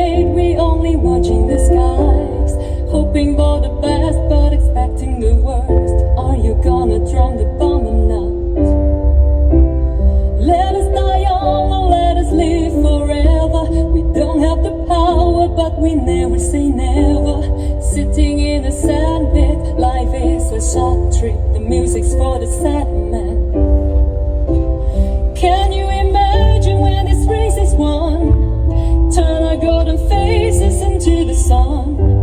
fate, we only watching the skies, hoping for the best but expecting the worst. Are you gonna drop the bomb or not? Let us die young or let us live forever. We don't have the power, but we never say never. Sitting in a sandpit, life is a short trip. The music's for the sad man. Can you imagine when this race is won? Turn our golden faces into the sun.